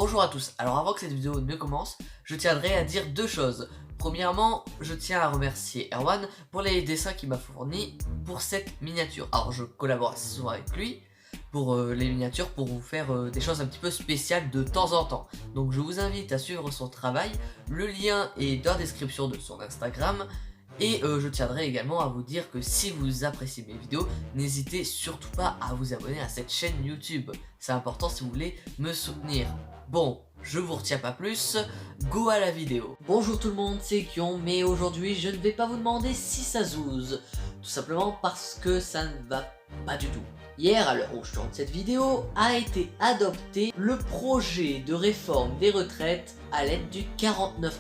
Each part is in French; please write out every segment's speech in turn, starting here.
Bonjour à tous, alors avant que cette vidéo ne commence, je tiendrai à dire deux choses. Premièrement, je tiens à remercier Erwan pour les dessins qu'il m'a fournis pour cette miniature. Alors je collabore assez souvent avec lui pour les miniatures, pour vous faire des choses un petit peu spéciales de temps en temps. Donc je vous invite à suivre son travail, le lien est dans la description de son Instagram. Et je tiendrai également à vous dire que si vous appréciez mes vidéos, n'hésitez surtout pas à vous abonner à cette chaîne YouTube. C'est important si vous voulez me soutenir. Bon, je vous retiens pas plus, go à la vidéo. Bonjour tout le monde, c'est Kion, mais aujourd'hui je ne vais pas vous demander si ça zouze. Tout simplement parce que ça ne va pas du tout. Hier, à l'heure où je tourne cette vidéo, a été adopté le projet de réforme des retraites à l'aide du 49.3.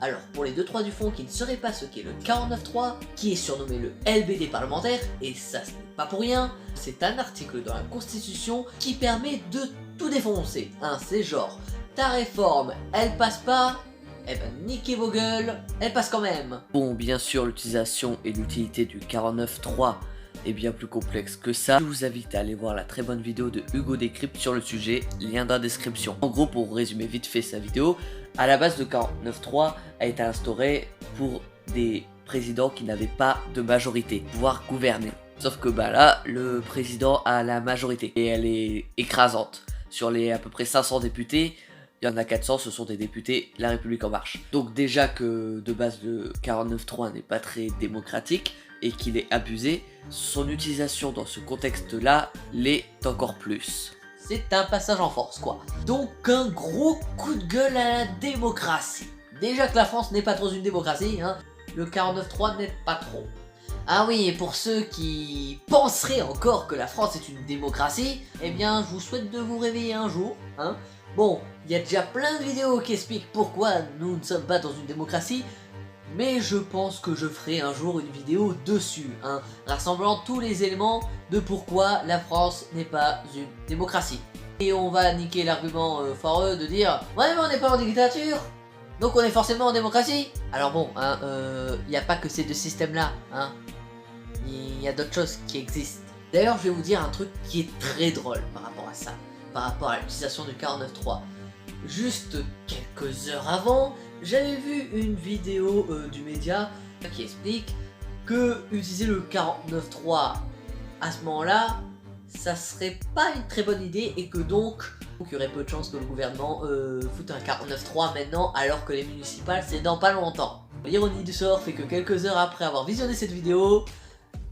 Alors, pour les 2-3 du fond qui ne sauraient pas ce qu'est le 49.3, qui est surnommé le LBD parlementaire, et ça ce n'est pas pour rien, c'est un article dans la Constitution qui permet de tout défoncer. Hein, c'est genre, ta réforme, elle passe pas, eh ben niquez vos gueules, elle passe quand même. Bon, bien sûr, l'utilisation et l'utilité du 49.3 est bien plus complexe que ça. Je vous invite à aller voir la très bonne vidéo de Hugo Décrypte sur le sujet, lien dans la description. En gros, pour résumer vite fait sa vidéo, à la base, le 49.3 a été instauré pour des présidents qui n'avaient pas de majorité, pouvoir gouverner. Sauf que bah là, le président a la majorité et elle est écrasante. Sur les à peu près 500 députés, il y en a 400, ce sont des députés La République En Marche. Donc déjà que de base le 49.3 n'est pas très démocratique et qu'il est abusé, son utilisation dans ce contexte-là l'est encore plus. C'est un passage en force quoi. Donc un gros coup de gueule à la démocratie. Déjà que la France n'est pas trop une démocratie, hein, le 49.3 n'est pas trop. Ah oui, et pour ceux qui penseraient encore que la France est une démocratie, eh bien je vous souhaite de vous réveiller un jour, hein. Bon, il y a déjà plein de vidéos qui expliquent pourquoi nous ne sommes pas dans une démocratie, mais je pense que je ferai un jour une vidéo dessus, hein, rassemblant tous les éléments de pourquoi la France n'est pas une démocratie. Et on va niquer l'argument foireux de dire « Ouais mais on n'est pas en dictature, donc on est forcément en démocratie !» Alors bon, hein, y a pas que ces deux systèmes-là, hein. Il y a d'autres choses qui existent. D'ailleurs, je vais vous dire un truc qui est très drôle par rapport à ça, par rapport à l'utilisation du 49.3. Juste quelques heures avant, j'avais vu une vidéo du média qui explique que utiliser le 49.3 à ce moment-là, ça serait pas une très bonne idée et que donc il y aurait peu de chances que le gouvernement foute un 49.3 maintenant alors que les municipales c'est dans pas longtemps. L'ironie du sort fait que quelques heures après avoir visionné cette vidéo,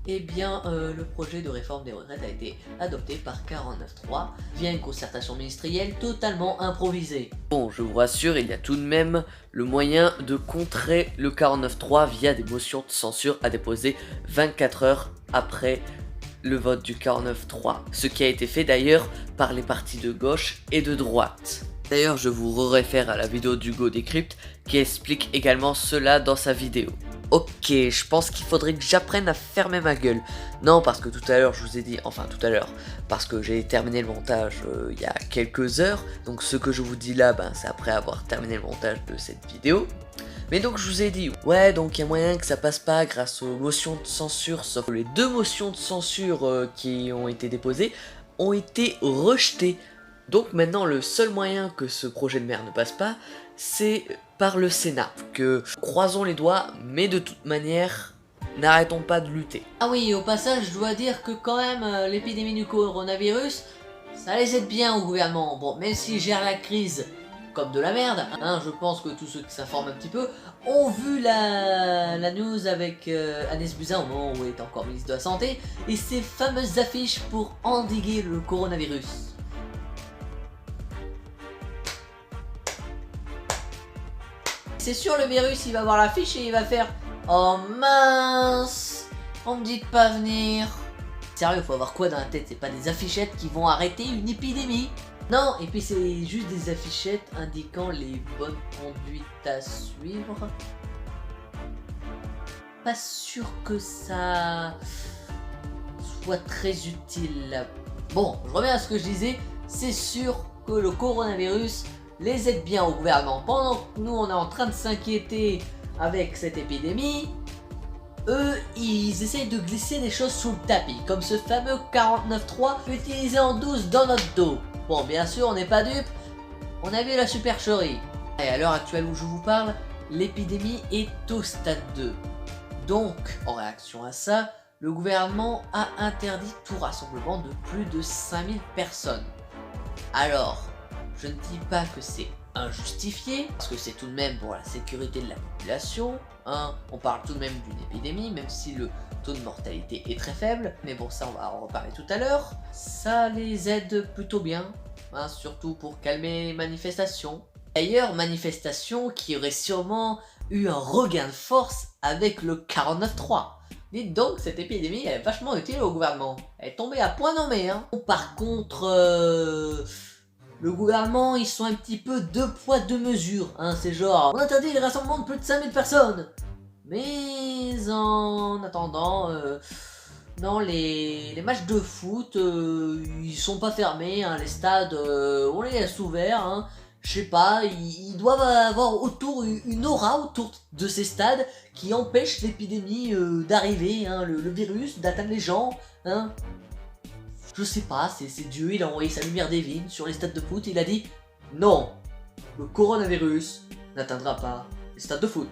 eh bien le projet de réforme des retraites a été adopté par 49.3 via une concertation ministérielle totalement improvisée. Bon, je vous rassure, il y a tout de même le moyen de contrer le 49.3 via des motions de censure à déposer 24 heures après le vote du 49.3, ce qui a été fait d'ailleurs par les partis de gauche et de droite. D'ailleurs, je vous réfère à la vidéo d'Hugo Décrypte qui explique également cela dans sa vidéo. Ok, je pense qu'il faudrait que j'apprenne à fermer ma gueule. Non, parce que tout à l'heure, je vous ai dit, enfin tout à l'heure, parce que j'ai terminé le montage il y a quelques heures. Donc ce que je vous dis là, ben, c'est après avoir terminé le montage de cette vidéo. Mais donc je vous ai dit, ouais, donc il y a moyen que ça passe pas grâce aux motions de censure, sauf que les deux motions de censure qui ont été déposées ont été rejetées. Donc maintenant, le seul moyen que ce projet de merde ne passe pas, c'est par le Sénat. Que croisons les doigts, mais de toute manière, n'arrêtons pas de lutter. Ah oui, au passage, je dois dire que quand même, l'épidémie du coronavirus, ça les aide bien au gouvernement. Bon, même s'ils gèrent la crise comme de la merde, hein, je pense que tous ceux qui s'informent un petit peu ont vu la news avec Agnès Buzyn au moment où elle était encore ministre de la Santé, et ses fameuses affiches pour endiguer le coronavirus. C'est sûr, le virus il va voir l'affiche et il va faire « Oh mince, on me dit de pas venir !» Sérieux, faut avoir quoi dans la tête? C'est pas des affichettes qui vont arrêter une épidémie. Non, et puis c'est juste des affichettes indiquant les bonnes conduites à suivre. Pas sûr que ça soit très utile. Bon, je reviens à ce que je disais. C'est sûr que le coronavirus les aide bien au gouvernement. Pendant que nous on est en train de s'inquiéter avec cette épidémie, eux ils essayent de glisser des choses sous le tapis, comme ce fameux 49.3 utilisé en douce dans notre dos. Bon, bien sûr on n'est pas dupes, on a vu la supercherie. Et à l'heure actuelle où je vous parle, l'épidémie est au stade 2. Donc, en réaction à ça, le gouvernement a interdit tout rassemblement de plus de 5000 personnes. Alors, je ne dis pas que c'est injustifié, parce que c'est tout de même pour la sécurité de la population, hein. On parle tout de même d'une épidémie, même si le taux de mortalité est très faible, mais bon, ça on va en reparler tout à l'heure. Ça les aide plutôt bien, hein, surtout pour calmer les manifestations. D'ailleurs, manifestations qui auraient sûrement eu un regain de force avec le 49.3. Dites donc, cette épidémie elle est vachement utile au gouvernement. Elle est tombée à point nommé, hein. Par contre, le gouvernement, ils sont un petit peu deux poids deux mesures, hein. C'est genre, on interdit les rassemblements de plus de 5000 personnes. Mais en attendant, non, les matchs de foot, ils sont pas fermés, hein. Les stades, on les laisse ouverts, hein. Je sais pas, ils doivent avoir autour une aura autour de ces stades qui empêche l'épidémie d'arriver, hein, le virus, d'atteindre les gens, hein. Je sais pas, c'est Dieu, il a envoyé sa lumière divine sur les stades de foot et il a dit non, le coronavirus n'atteindra pas les stades de foot.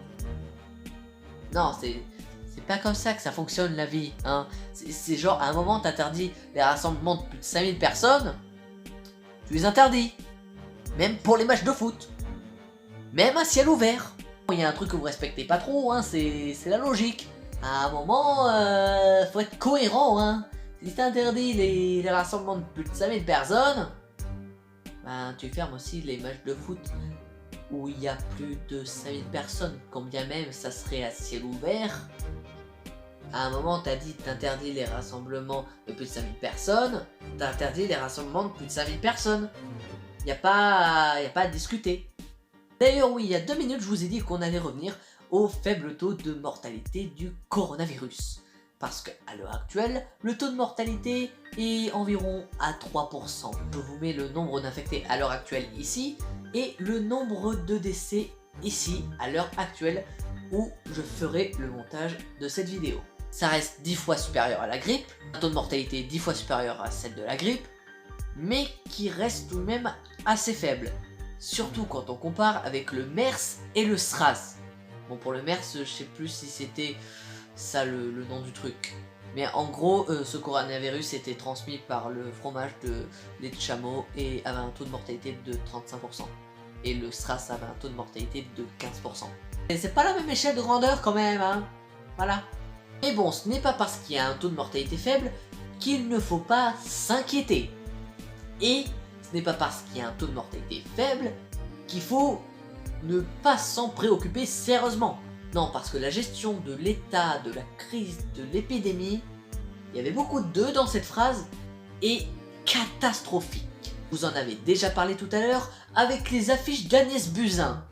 Non, c'est pas comme ça que ça fonctionne la vie, hein. C'est genre, à un moment, t'interdis les rassemblements de plus de 5000 personnes, tu les interdis. Même pour les matchs de foot. Même à ciel ouvert. Il y a un truc que vous respectez pas trop, hein, c'est la logique. À un moment, faut être cohérent, hein. Si t'interdis les rassemblements de plus de 5000 personnes, ben tu fermes aussi les matchs de foot où il y a plus de 5000 personnes, quand bien même ça serait à ciel ouvert. À un moment, t'as dit t'interdis les rassemblements de plus de 5000 personnes, t'interdis les rassemblements de plus de 5000 personnes. Y a pas à discuter. D'ailleurs oui, il y a 2 minutes, je vous ai dit qu'on allait revenir au faible taux de mortalité du coronavirus. Parce qu'à l'heure actuelle, le taux de mortalité est environ à 3%. Je vous mets le nombre d'infectés à l'heure actuelle ici, et le nombre de décès ici, à l'heure actuelle, où je ferai le montage de cette vidéo. Ça reste 10 fois supérieur à la grippe, un taux de mortalité 10 fois supérieur à celle de la grippe, mais qui reste tout de même assez faible. Surtout quand on compare avec le MERS et le SRAS. Bon, pour le MERS, je sais plus si c'était ça le nom du truc. Mais en gros, ce coronavirus était transmis par le fromage de lait de chameau et avait un taux de mortalité de 35%. Et le SRAS avait un taux de mortalité de 15%. Et c'est pas la même échelle de grandeur quand même, hein. Voilà. Mais bon, ce n'est pas parce qu'il y a un taux de mortalité faible qu'il ne faut pas s'inquiéter. Et ce n'est pas parce qu'il y a un taux de mortalité faible qu'il faut ne pas s'en préoccuper sérieusement. Non, parce que la gestion de l'état, de la crise, de l'épidémie, il y avait beaucoup de dans cette phrase, est catastrophique. Vous en avez déjà parlé tout à l'heure avec les affiches d'Agnès Buzyn,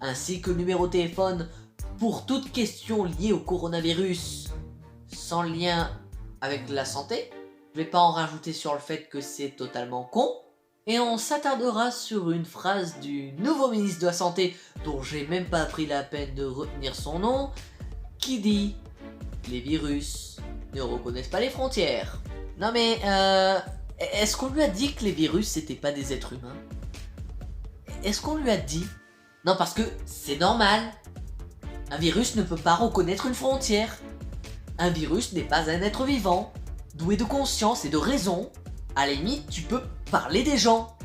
ainsi que le numéro de téléphone pour toute question liée au coronavirus sans lien avec la santé. Je vais pas en rajouter sur le fait que c'est totalement con. Et on s'attardera sur une phrase du nouveau ministre de la Santé, dont j'ai même pas pris la peine de retenir son nom, qui dit « Les virus ne reconnaissent pas les frontières ». Non mais, est-ce qu'on lui a dit que les virus c'était pas des êtres humains? Est-ce qu'on lui a dit? Non, parce que c'est normal. Un virus ne peut pas reconnaître une frontière. Un virus n'est pas un être vivant, doué de conscience et de raison. À la limite, tu peux parler des gens.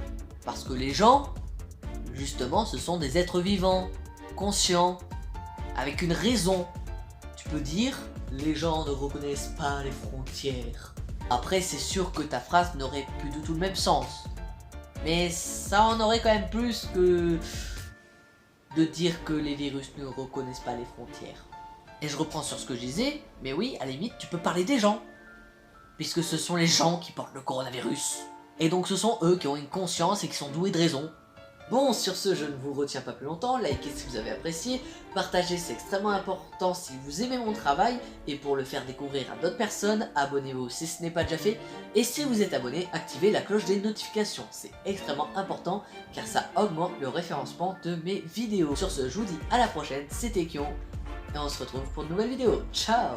Parce que les gens, justement, ce sont des êtres vivants, conscients, avec une raison. Tu peux dire, les gens ne reconnaissent pas les frontières. Après, c'est sûr que ta phrase n'aurait plus du tout le même sens. Mais ça en aurait quand même plus que de dire que les virus ne reconnaissent pas les frontières. Et je reprends sur ce que je disais, mais oui, à la limite, tu peux parler des gens. Puisque ce sont les gens qui portent le coronavirus. Et donc ce sont eux qui ont une conscience et qui sont doués de raison. Bon, sur ce, je ne vous retiens pas plus longtemps, likez si vous avez apprécié, partagez, c'est extrêmement important si vous aimez mon travail, et pour le faire découvrir à d'autres personnes, abonnez-vous si ce n'est pas déjà fait, et si vous êtes abonné, activez la cloche des notifications, c'est extrêmement important, car ça augmente le référencement de mes vidéos. Sur ce, je vous dis à la prochaine, c'était Kion, et on se retrouve pour de nouvelles vidéos. Ciao!